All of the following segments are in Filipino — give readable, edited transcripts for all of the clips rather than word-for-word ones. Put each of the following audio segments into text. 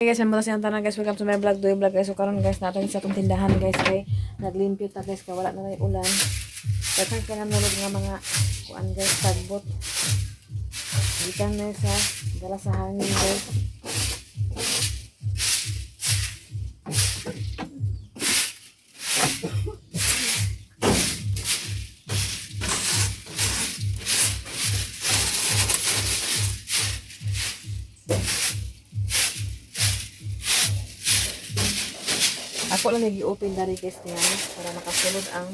Hey guys, ang mga tanan guys, welcome to my vlog, do vlog guys. So karon guys, natin sa itong tindahan guys, kay naglimpyo ta guys, kay wala na may ulan. Daghang kinamulog nga mga kuan guys, tagbot. Gikan na sa dala sa hangin guys. Ako lang nag-i-open dari guys niya para makasulod ang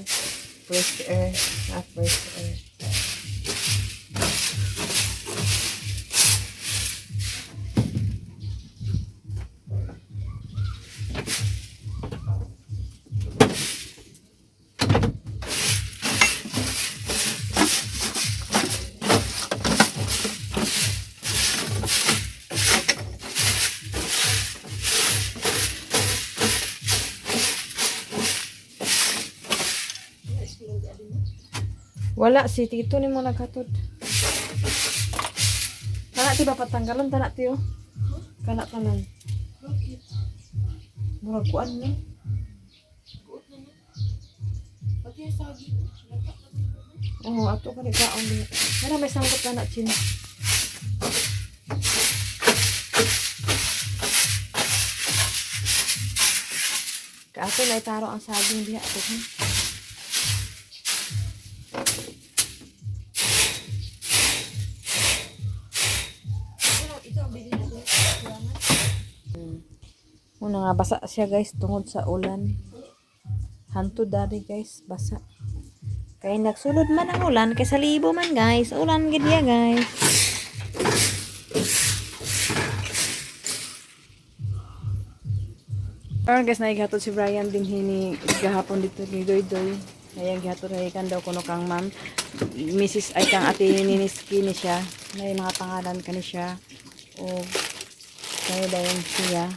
fresh air. Fresh air. Wala si Tito ni mo naghatod. Kana ti ba patanggalan tanak ti oh. Kana tanan. Murag kuan no. Pati sagi. Oh, ato ka ni kaon din. Kana may sangkot tanak chin. Kaato na itaro ang saging diha ato. Muna nga basa siya guys tungod sa ulan. Hanto dari guys basa. Kay nagsulod man ang ulan kay sa libo man guys. Ulan gid ya guys. Karon guys naigatod si Brian din hini gahapon dito ni Doy. Ayang gihatod ay kan daw kuno kang ma'am. Mrs. ay kang ate ni Niski ni siya. May mga pangalan kani siya. O kaya dayon siya.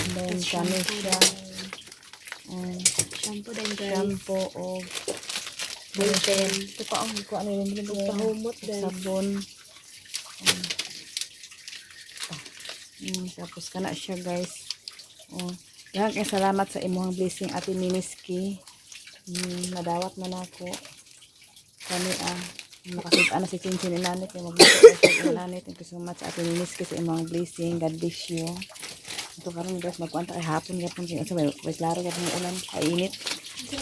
Dan kami siya. Shampoo din guys. Shampoo o bulten. Ito pa ang ko ano yun. Pahumot din. Sabon. Tapos kana siya guys. Yan kay salamat sa imuhang blessing Ate Miniski. Nadawat man ako. Kani makasita na si Chinchin Inanit. Mag-blessing Inanit. Thank you so much Ate Miniski sa imuhang blessing. God bless you. Ito karon guys magkuanta kay hapon kasi may klaro gyapon ng ulan, kainit.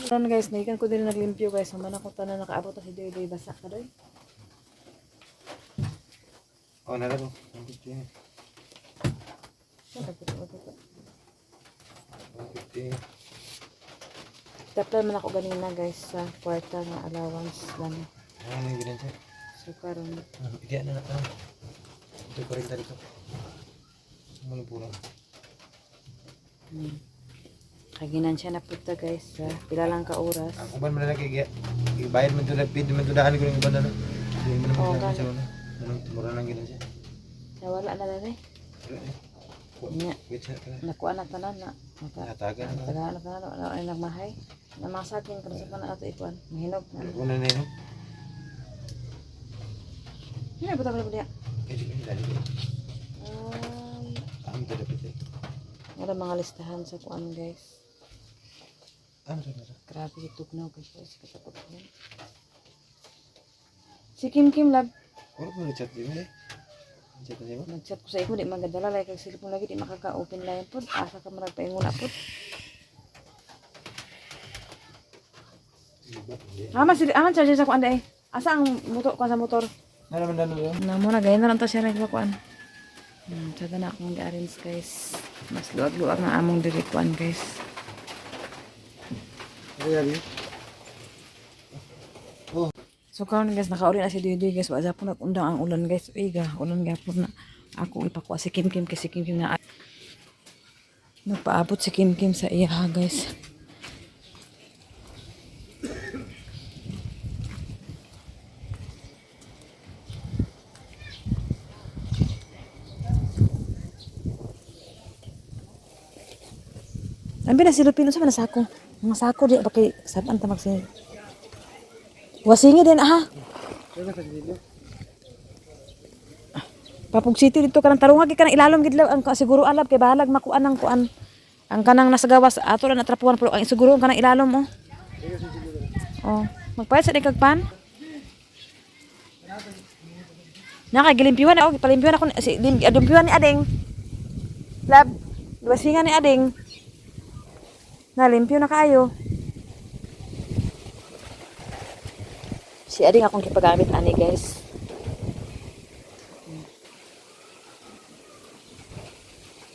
Karon guys, naikan ko din naglimpyo guys. Man ako tanan nakaabot si Doy basa ka Doy. Oh, nalaro. Taplan man ako ganina guys sa kwarta nga allowance lang. Ano yung ganyan siya? So karon Idiyan na natin. Ito ko rin dito. Ano po lang? Kaginan siya na punta guys sa pila lang ka oras. Ang uban mo na lang ibayad mo ito na pid mo ito daan ko yung uban na no. Hindi mo naman namin siya ano. Mura lang ganyan siya. Nawala na lang eh. Nya. Nakuha na tanan na. Nataga na. Taga na tanan na ay nagmahay. Namasagin kan sa kana ato ikuan. Mahinog na. Una na yun. Hindi ba tayo diya? Hindi ko dali. Ang tada pite. Wala mga listahan sa kuan guys. Ano na? Grabe itugnaw guys. Katakot yan. Si Kim lab. Wala mo chat din eh. Chat niya ba? Nag-chat ko sa iko di magadala like kag cellphone lagi di makaka-open line pod. Asa ka marag painguna pod. Aman charger sa kuan dai. Asa ang motor ko sa motor? Ano naman dalo? Namo na gayna lang ta siya nagkuan. Tada na akong ga-arrange guys. Mas luwag-luwag na among dirikuan guys. Ano yan? Oh. So karon guys nakauli na si Doy guys. Wala po nag-undang ang ulan guys. Iga, ulan gapon na. Ako ipakuha si Kim kasi Kim na nagpaabot si Kim sa iya guys. Ambil na silupin sa mana sako. Mga sako di pakai saban ta magsin. Wasingi din ha. Papug City dito kanang tarunga gid kanang ilalom gid ang siguro alab kay bahalag makuan ang kuan. Ang kanang nasa gawas ato lang natrapuan pero ang siguro ang kanang ilalom oh. Oh, magpayat sa kag pan. Nakagilimpyuhan ako, palimpyuhan ako si limpyuhan ni Ading. Lab, luwasingan ni Ading. Nalimpyo na kaayo. Si Ading akong gipagamit ani guys.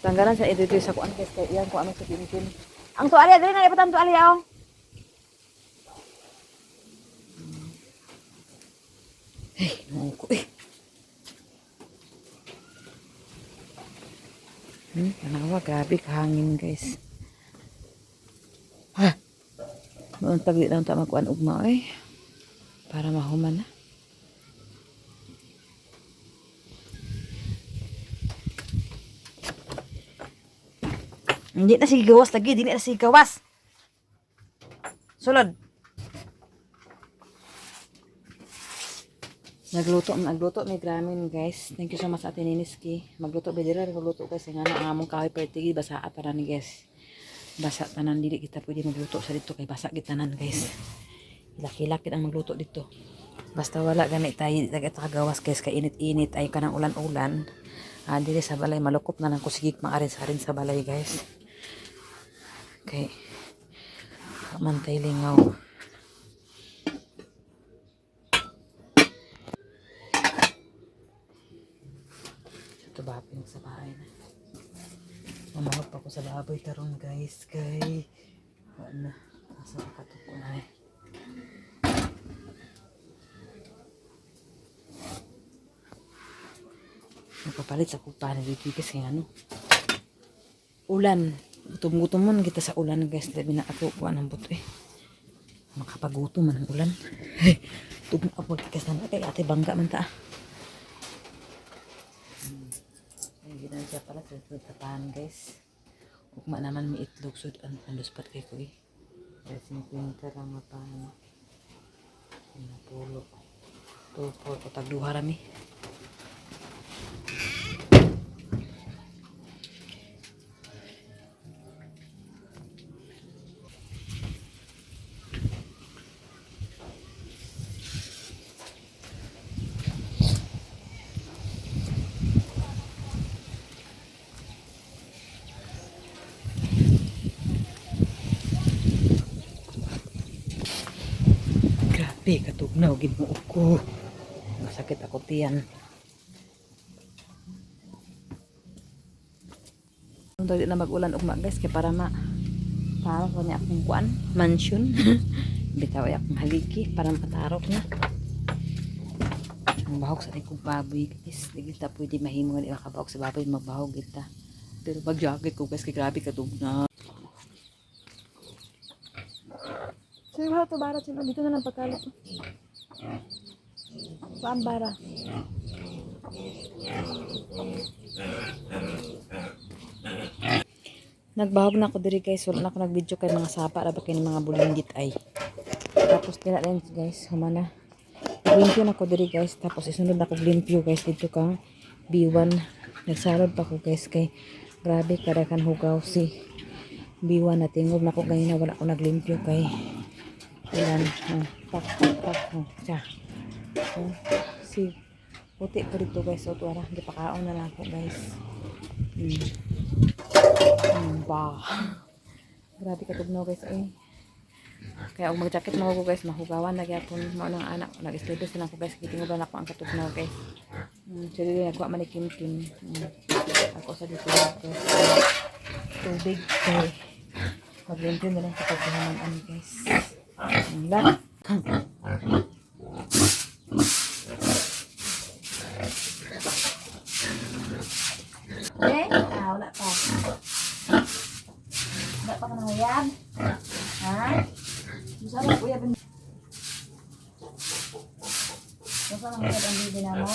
Tanggalan sa edito sa kuan guys kay iyan ko ano sa pinipin. Ang tuwalya dali na ipatan tuwalya oh. Hey, nuko eh. Tanawa, grabe kahangin guys. Ha! Noon tagli lang ta magkuan ugma eh. Para mahuman na. Hindi na sige gawas lagi, hindi na sige gawas. Sulod. Nagluto may gramin guys. Thank you so much Ate Niniski. Magluto bidira magluto guys nga na among kahoy pertigi basa tanan guys. Basa tanan dili kita pwede magluto sa dito kay basa gitanan guys. Laki-laki ang magluto dito. Basta wala gani tayo tagagawas guys kay init-init ay kanang ulan-ulan. Dili sa balay malukop na nang kusigig maarin sa balay guys. Okay. Mantay lingaw. Tubapin sa bahay na. Mamahot pa ko sa baboy karon guys kay na asa katuko na eh. Nakapalit sa kupa na dito kasi ano ulan gutom man kita sa ulan guys labi na ako kuha ng buto eh makapagutom man ang ulan tugma ako magkikas na kay ate bangga man ta Ginan siya pala sa tapahan guys. Ugma naman may itlog so andospat kay ko eh. Kasi may pinter ang mapahan. Napulo. Tupor o tagduha rami. Grabe, katugnaw, ginuog ko. Masakit ako tiyan. Dali na mag-ulan ugma guys, kaya para ko niya akong kuan, mansion. Bitaw ay akong haligi, para matarok na. Ang bahog sa ikong baboy guys, di kita pwede mahimo nga di makabahog sa baboy, magbahog kita. Pero mag-jacket ko guys, kaya grabe katugnaw. Sige ba ito bara sila? Dito na lang pagkalot. Saan bara? Nagbahog na ako diri guys. Wala na ako nag-video kay mga sapa. Dapat kay mga bulinggit ay. Tapos tila rin guys. Humana. Limpyo na ako diri guys. Tapos isunod na ako limpyo guys. Dito kang B1. Nagsalod pa ko guys. Kay grabe kadakan hugaw si B1 na tingog na ako ganyan na wala ako naglimpyo kay ilan, pak, siya. Si, puti po dito guys, so tuwara, hindi pa kaon na lang ako guys. Bah. Grabe katugnaw guys, eh. Kaya kung mag-jacket mo ako guys, mahugawan na gyapon mo ng anak, nag-studio sila ko guys, kitinguban ako ang katugnaw guys. Sila din nagkuha manikim-kim. Ako sa dito guys. Tubig, kay maglimpyo na lang sa pagkahaman guys. Lang. Wala pa. Wala pa ka nang uyab? Ha? Masarap ang uyab. Masarap ang uyab ang bibi na mo?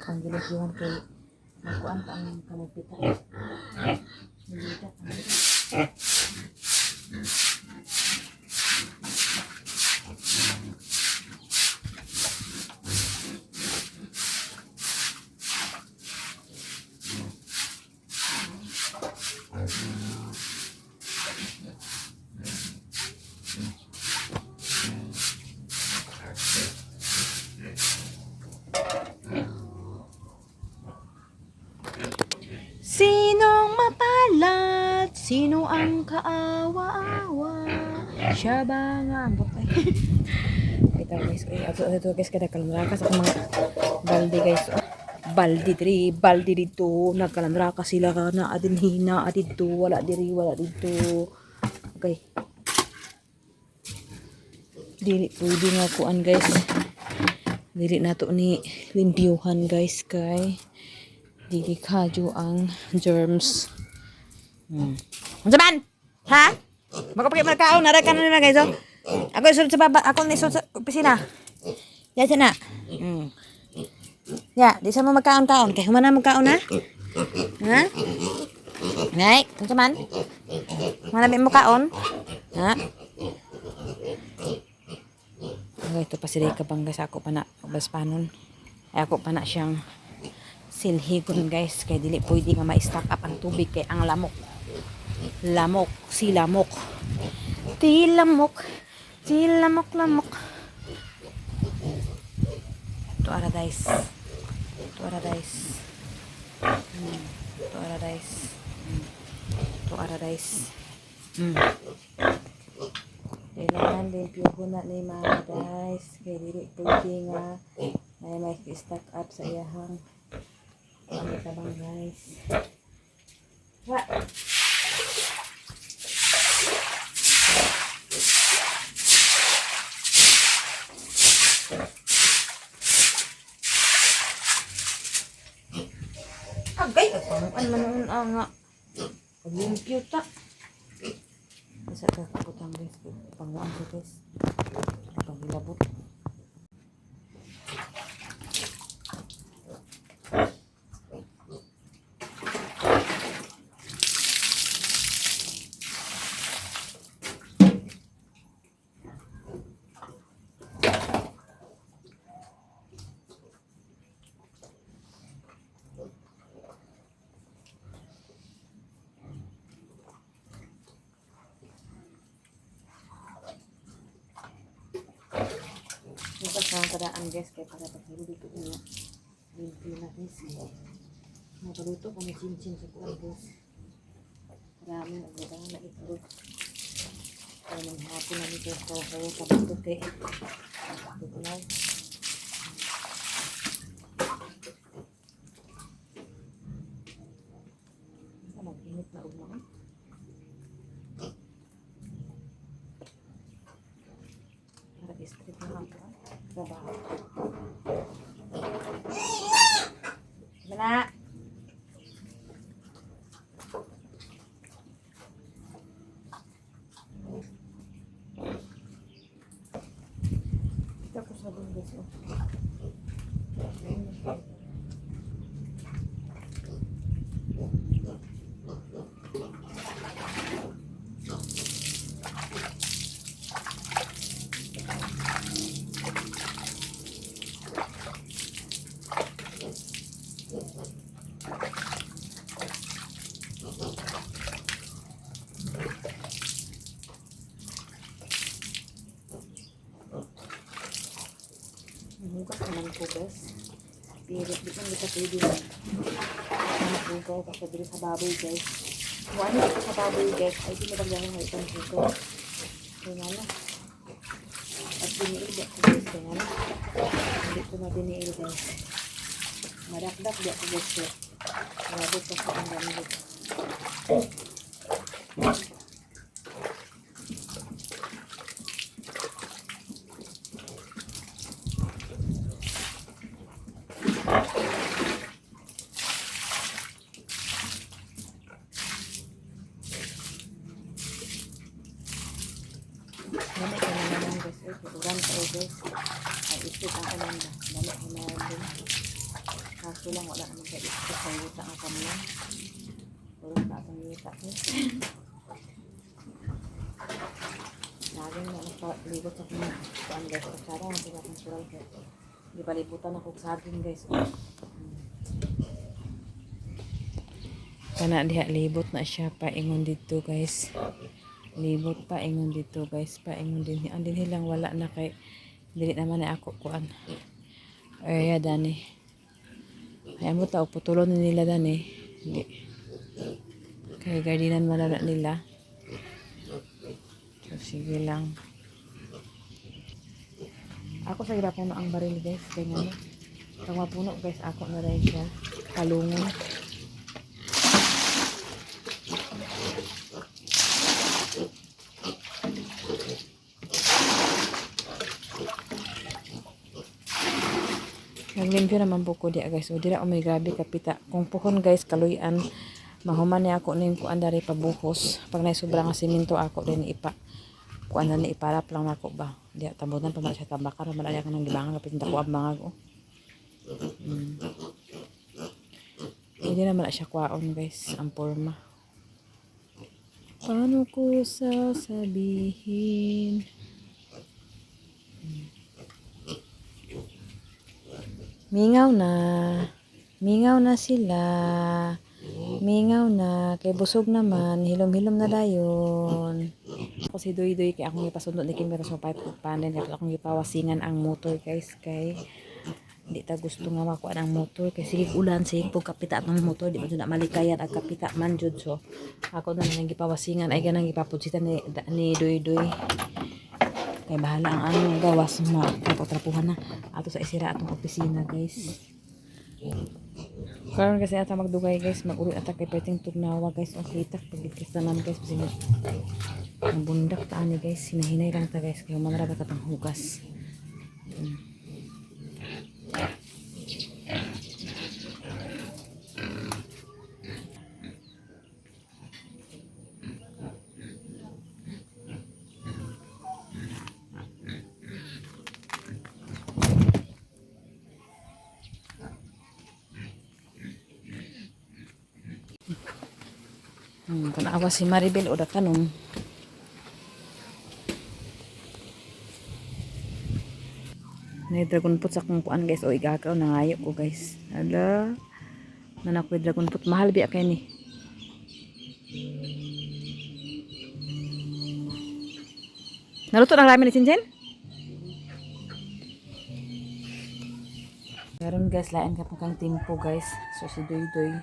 akong ginagawan kay nakuan pa ang kamupita. Hindi ka. Sinong mapalad? Sino ang kaawa-awa? Siya ba nga ang butay? Ito guys, ito guys, kada kalamrakas ako mga balde guys. Oh. Balde diri, balde dito. Nagkalamrakas sila ka na adin hina, adito, wala diri, wala dito. Okay. Dili pwede nga kuan guys. Dili na to ni limpyuhan guys kay dili kadyo ang germs. Unsa man? Ha? Magpapakit mo kaon na ka na guys. Oh. Ako isulod sa baba, ako ni isulod sa opisina. Ya na. Ya, di sa mo magkaon-kaon kay humana magkaon na. Ha? Nay, unsa man? Manami mo kaon? Ha? Okay, ito pa si Rika bang guys, ako pa na baspanon. Ay ako pa na siyang silhigon guys, kay dili pwede nga ma-stack up ang tubig kay ang lamok. Lamok, si lamok. Ti lamok. Ti lamok lamok. To aradise. To aradise. To aradise. To aradise. Kailangan din piyuhon na ni mga guys. Kaya dili pwede nga may stack up sa iyahang ano tabang guys. Ha! Agay! Ano man nga. Pag-limpyo ta. Isa ka kaputang guys. Panggaan ko guys. Pag-ilabot. Ito sa kadaan guys, kaya para pag-luto ko na limpyo na guys. Nakaluto ko na chin-chin sa kuwan guys. Marami nagdadang na itlog. Kaya nang hapon na nito kaya kabutot eh. Ito na. Nag-init na ulang. Straight na lang ka. Trabaho. Mana? Kita ko sa doon guys. Hugas naman po guys. Pirit, di man kita pwede na. Hugas ako dito sa baboy guys. Kung ano dito sa baboy guys, ay pinabagyan ng itong hugas. Kaya nga. At biniil di ako guys. Kaya nga. Hindi ko na biniil guys. Madakdak di ako guys. Marabot pa sa ang gamit. Dami ka na naman guys. Uran ka guys. Ay isip ang ulan ba. Dami ka na naman din. Kaso dito lang, wala naman kayo dito sa yuta ang kamlan. Puro na akong yuta. Saging na nagpalibot sa kanya. Kuan guys, kasara ang sila kong sural guys. Di palibutan ako sa saging guys. Kana diha libot na siya paingon dito guys. Libot paingon dito guys, paingon din. Ang din hilang wala na kay dili naman na ako kuan. Ay dani. Ay mo ta putulon nila dani. Hindi. Kay gardinan man na nila. So, sige lang. Ako sa hirap puno ang baril guys. Kaya nga kung mapuno guys, ako na rin siya. Kalungon. Naglimpyo naman po ko diya guys. O dira may grabe kapita. Kung puhon guys, kaluyan. Mahuman niya ako ning kuan dari pabuhos. Pag nay sobra nga simento ako din ipa. Kuan na ni iparap lang nako ba. Diya tabunan pa man siya tabakar. Malaya ka nang gibangan kapit ko ang bangag o. Hindi naman na siya kwaon guys. Ang forma. Paano ko sasabihin? Mingaw na. Mingaw na sila. Mingaw na. Kay busog naman. Hilom-hilom na dayon. Ako si Doy-Doy. Kaya akong ipasundot ni Kim. Pero sa pipe ko panin. Kaya akong ipawasingan ang motor guys. Kay hindi ta gusto nga makuha ng motor. Kay sige ulan. Sige po kapita ng motor. Di ba na malikayan at kapita man jud. So ako na nang ipawasingan. Ay ganang ipaputsitan ni Doy-Doy. Kaya bahala ang ano gawas trapuhan na ato sa isira atong opisina guys. Karon kasi ata magdugay guys, mag-uri ata kay perting tugnawa guys. Ang kritak pagligtas naman guys kasi ang bundak ta ani guys, hinahinay lang ta guys kay manara ba katang hugas. Tanawa si Maribel o dakanong. May dragon fruit sa kung puan guys o igagaw nangayo ko guys. Hala. Nanak ko dragon fruit mahal biya kay ni. Naluto ng ramen ni Chinchen? Karon guys lain ka pang tempo guys. So si Doy-Doy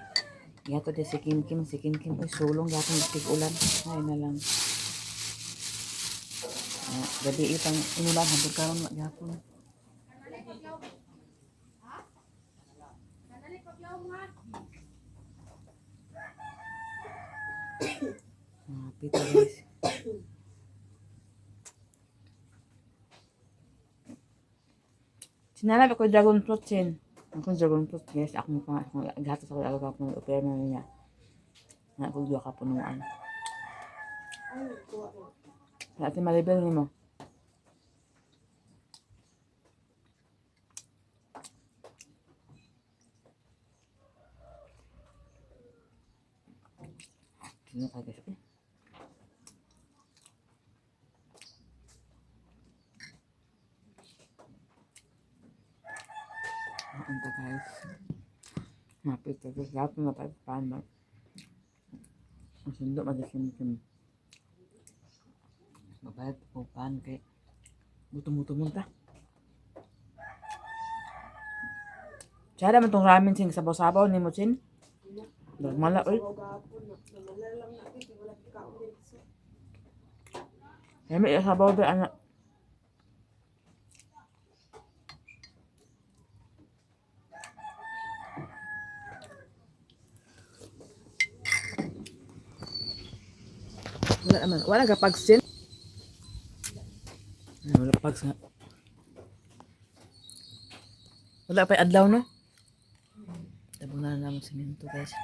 gato de si Kim Kim oy sulong gatong tig-ulan ay na lang. Gabi itang inulan hangtod karon magyapon. Pita guys. Sinala ko dragon fruit sin. Akong dragon fruit guys, akong gato sa agaw ko ng opera na niya. Na ko duha ka punuan. Natin Maribel ni mo. Sino ka guys? Ito guys. Mapit ito. Lahat na pagpaan ba? Ang sundo madasim-sim. Mabayad po paan kay buto-buto mo ta. Tsara man itong ramen sing sabaw-sabaw ni mo sin. Mala oy. May sabaw ba anak? Wala naman. Wala ka pagsin. Wala pags nga. Wala pa adlaw no? Tabunan na naman simento guys.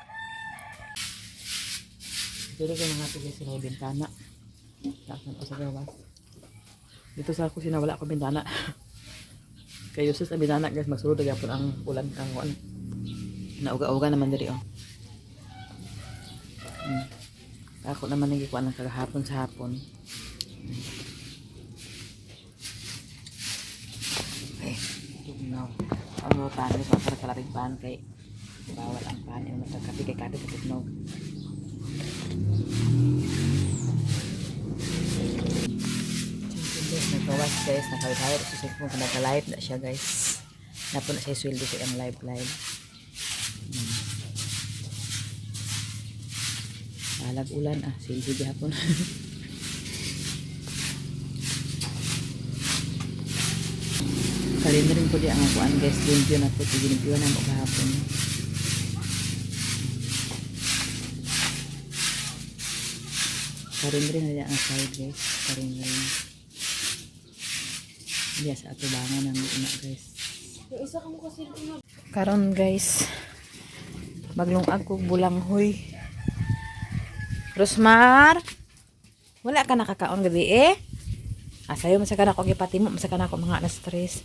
Dito ko mga guys sa bintana. Takan ko sa gawas. Dito sa kusina wala ko bintana. Kayo sus ang bintana guys magsulod gyapon ang ulan kang kuan. Nauga-uga naman diri oh. Ako naman nagikuan ng kagahapon sa hapon. Okay, tugnaw. Ano tani pa para kalaring pan kay bawal ang pan yung nagkakapi kay kada tugnaw. Nagkawas guys, nakawit-hawit sa cellphone kung nagka-live na siya guys. Napo na siya sweldo siya ang live. Alag ulan silbi gihapon. Karin na rin po di ang akuan guys, limpyo na po, ginigyan na mo kahapon. Karin rin na ang side guys, karin rin. Diya sa atubangan ng ina guys. Karon guys, maglungag ko bulanghoy. Rosmar, wala ka nakakaon gabi eh? Sayo masaka na ko gipati mo, masaka na ko mga na stress.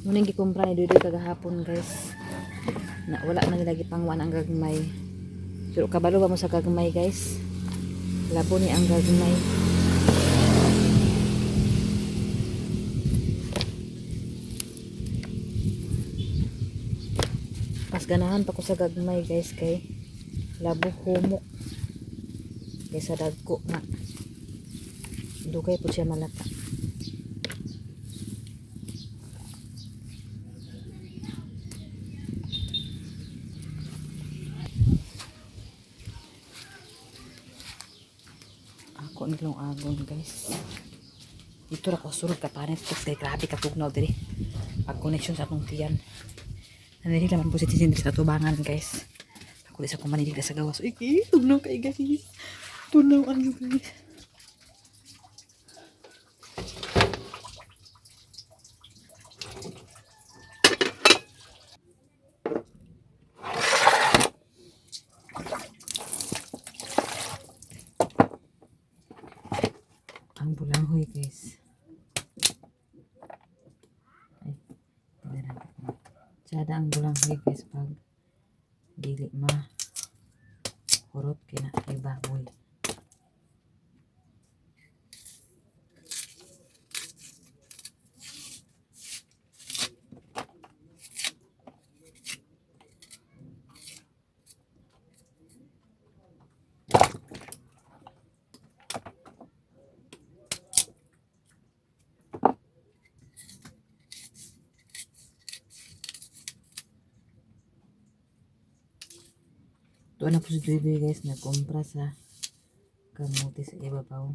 Muning gikumpra ni Dudoy kagahapon guys. Na wala man nilagi pangwan ang gagmay. Pero kabalo ba mo sa gagmay guys? Labo ni ang gagmay. Pas ganahan pa ko sa gagmay guys kay labo humok. Kay sa dagko na. Dugay po siya malata. Ako nilong agon guys. Dito ra ko surut ka panet kay grabe ka tugnaw diri. Pag connection sa atong tiyan. Nanili naman po si Tinsin sa tubangan guys. Ako di sa kumanilig sa gawas. Iki, tugnaw kay guys. Tugnaw ang guys. Ang bulanghoy guys. Ay, tsada ang bulanghoy guys pag dili ma hurot kina kay baboy. Doon na po si Joy guys, nagkumpra sa kamuti sa ibabaw.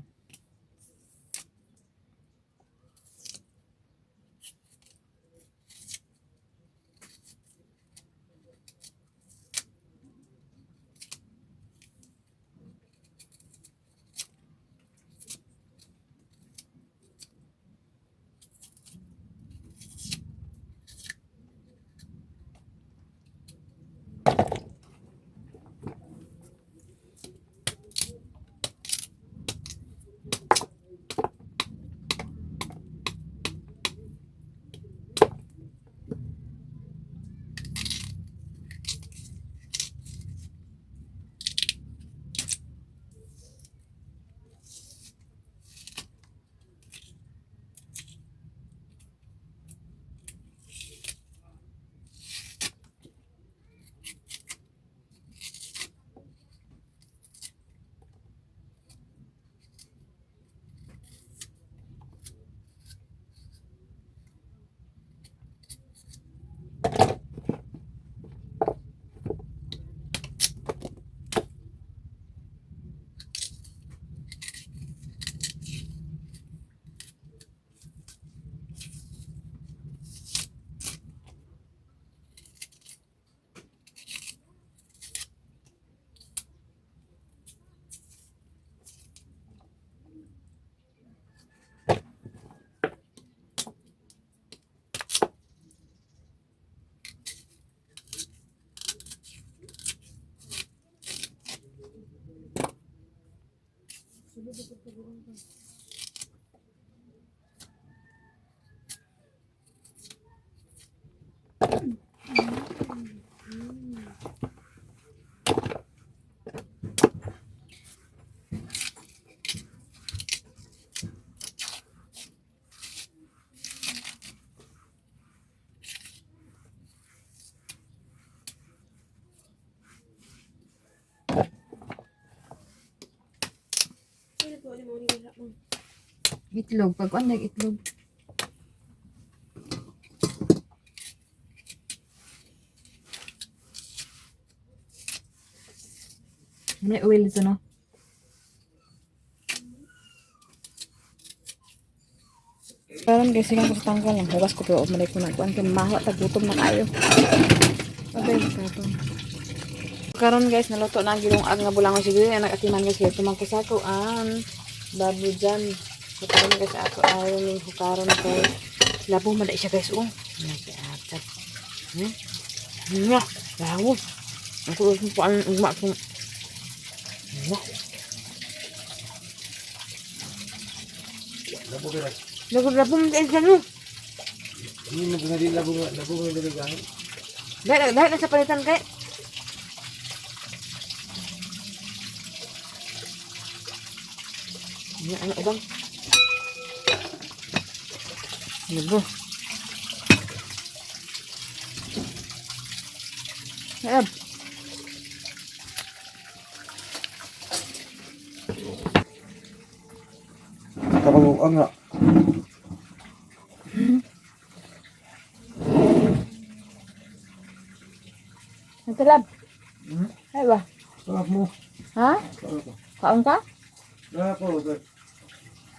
Itlog. Pag kuan itlog. May oil dito, no? Karon kasi kang sa tanggal lang. Hugas ko pero umalay ko na. Kuan kay mahawa tagutom na kayo. Okay, karon. Karon guys, naluto na ang ginungag nga bulangon siguro. Nag-atiman guys kaya tumangko sa ako ang babu dyan. So, karon guys ako ayaw yung hukaron guys. Labo man na siya guys. Oh, nag-atat. Labo. Ako rin po ang ugma ko. Labo ka na. Labo man tayo dyan. Hindi mo na din labo nga dalagaan. Dahil na sa palitan kay. Ano ubang? Labo. Lab. Kapag ang nga. Ito lab. Ay ba? Sarap mo. Ha? Sarap mo. Kaon ka? Sarap mo.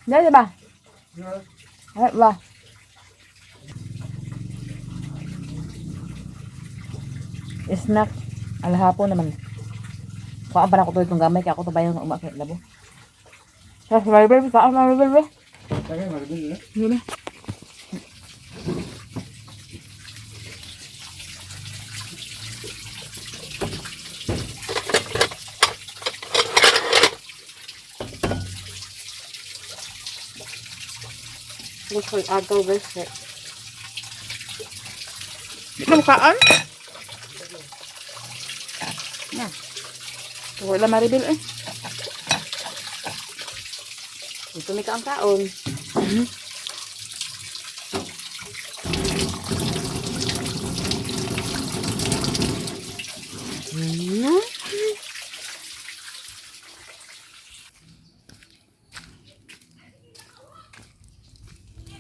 Dali ba? Ay ba? Snack. Alhapon naman. Kuhaan pa na ko to itong gamay kaya ako to bayan ng umakit labo. Sa survivor, saan survivor ba? Tagay, maribel. Hindi na. Gusto yung agaw guys. Di ka mukaan? Na. Wala maribel eh. Ito may kaang kaon.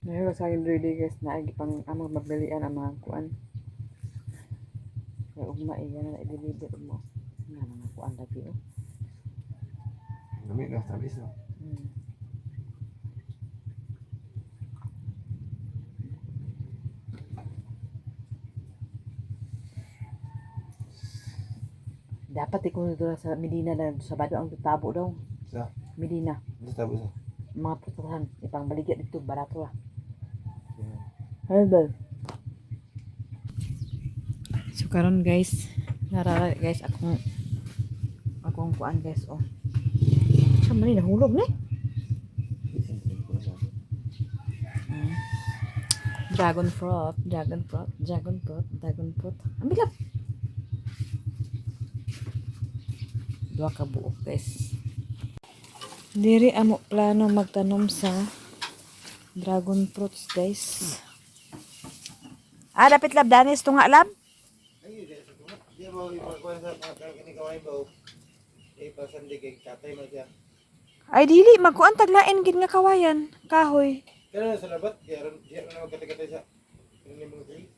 Ngayon sa akin really guys na ay pang amang magbalian ang mga kuan. Kaya ugma iya na i-deliver mo. Nga mga kuan lagi oh. Dami na, tabis na. Dapat ikaw nito sa Medina na sa Bado ang tabo daw. Sa? Medina. Ano tabis na? Mga putahan. Ipang baligya dito. Barato lah. Ano ba? So karon guys. Narara guys akong kuan guys oh. Sama ni nahulog ni. Dragon fruit. Ambil lang. Dua ka buok guys. Diri amo plano magtanom sa dragon fruits guys. Dapat lab danis to nga lab. Di ba ipakuha sa kinikawain ba o? Ipasandi kay katay mo siya. Ay dili magkuan taglain gid nga kawayan, kahoy. Pero sa labat, di aron na magkatay-katay sa ini mga tree.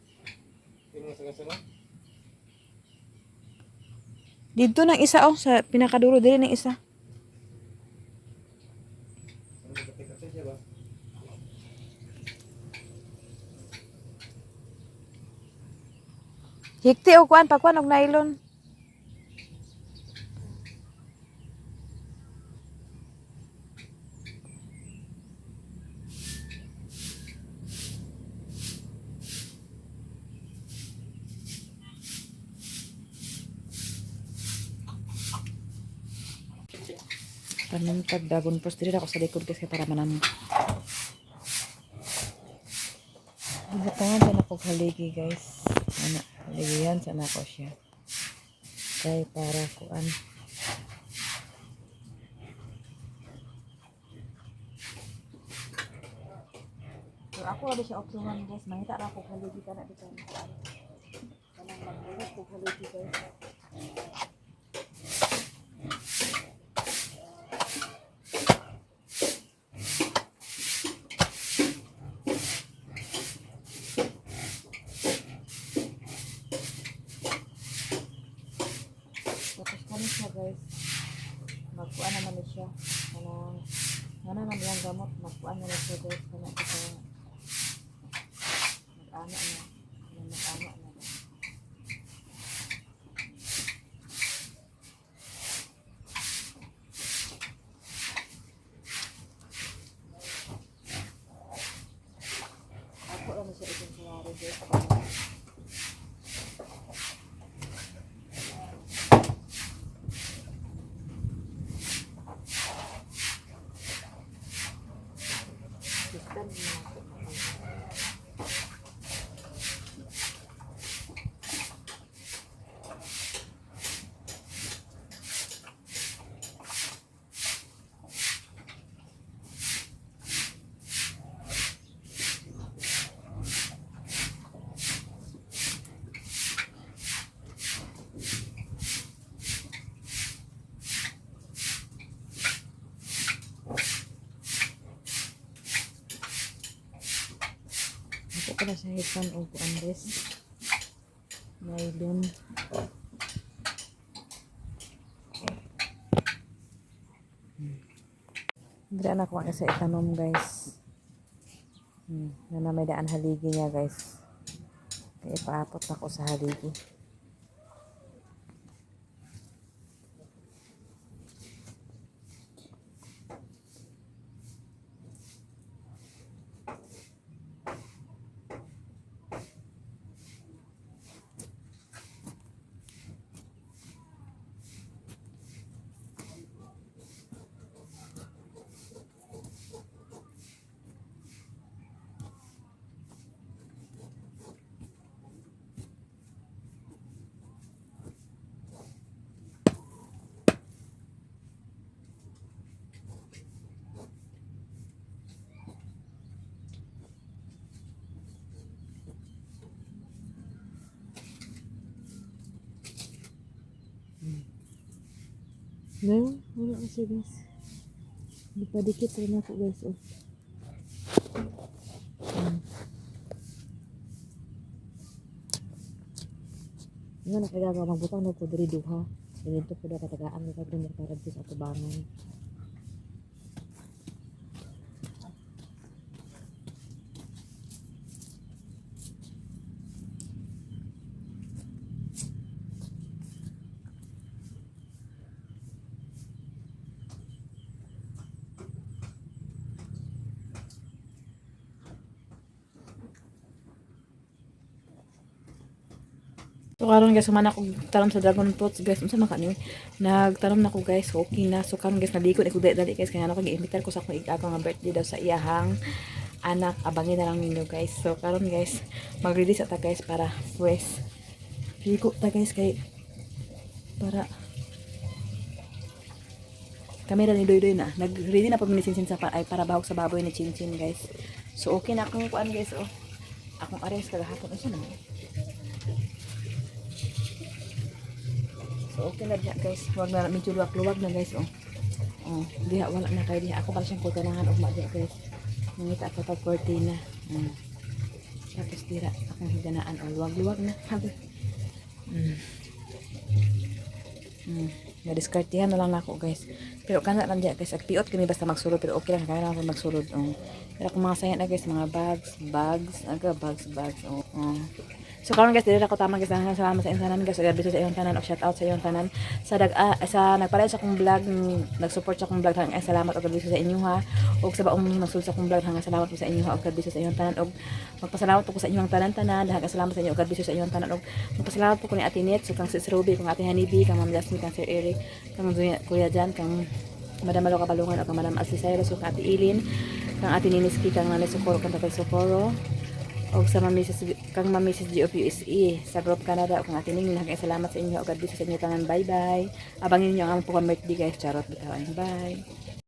Yung mga sanga-sanga. Dito nang isa oh sa pinakadulo dili nang isa. Ano magkatay-katay siya ba? Hikti o kuan pagkuan og nylon. Panungtag dagon post diri ako sa likod kasi para manam. Gibutangan sa nako haligi guys. Ana, haligihan sa nako siya. Kay para kuan. So ako abi siya opsuhan guys. Mangita ra ko haligi kana dito. Kanang magbulot ko haligi guys. Tapos kami siya guys. Magkuan naman ni siya. Kanang naman yung gamot. Magkuan naman siya guys. Kanang kita mag-ana na. Kanang mag-ana na. Ako lang siya itong sawari guys. System na ako. Ito pala sa hipan o kuan guys. Nylon. Hindi na ako sa itanom guys. Na may daan haligi niya guys. Kaya paapot ako sa haligi. No, wala kasi guys. Hindi pa dikit rin ako guys. Oh. Nga nakagagawa magbutang na po diri duha. Ganito po na katagaan ng pagdumir para sa atubangan. So karon guys, humana ko tanom sa dragon fruits guys. Unsa man kani? Nagtanom na ko guys. So, okay na. So karon guys, nalikod ako dali guys kaya ako gi-imbitar ko sa akong ig-aga nga birthday daw sa iyahang anak. Abangin na lang ninyo guys. So karon guys, mag-release ata guys para fresh. Ligo ta guys kay para kamera ni Doy Doy na. Nag-ready na pagminisinsin sa ay para bahog sa baboy ni Chinchin guys. So okay na akong kuan guys. Oh. Akong ares kagahapon isa naman. So okay na diha guys. Wag na medyo luwag na guys. Oh, diha wala na kay diha. Ako para siyang kutanangan og diha guys. Nangita ako pag cortina. Tapos tira akong higanaan o luwag na. Na-discartihan na lang ako guys. Pero kana lang diha guys. Agpiot kami basta magsulod pero okay lang kaya lang ako magsulod. Pero kung mga sayang na guys, mga bags. So karon guys, dili ako tamang guys, salamat sa insanan guys, gabi sa iyong tanan o shout out sa iyong tanan sa sa nagpalay sa akong vlog, nag-support sa akong vlog hanggang salamat og gabi sa inyo ha. Og sa baong nagsul sa akong vlog hanggang salamat po sa inyo ha og gabi sa iyong tanan og magpasalamat po ko sa inyong tanan-tanan hanggang salamat sa inyo og gabi sa iyong tanan og magpasalamat po ko ni Ate Net, so kang Sis Ruby, kang Ate Hanibi, kang Ma'am Jasmine, kang Sir Eric, kang Kuya Jan, kang Madam Malo Kapalungan o kang Madam Alsi Cyrus o kang Ate Ilin, kang Ate Niniski, kang Nanay Socorro, kang Tatay Socorro, o sa kang Mamisis G of USE, sa Group Canada o kang Ate Ning, naging salamat sa inyo. O God bless sa inyo tangan. Bye bye. Abangin niyo ang aming birthday guys. Charot bitawan. Bye.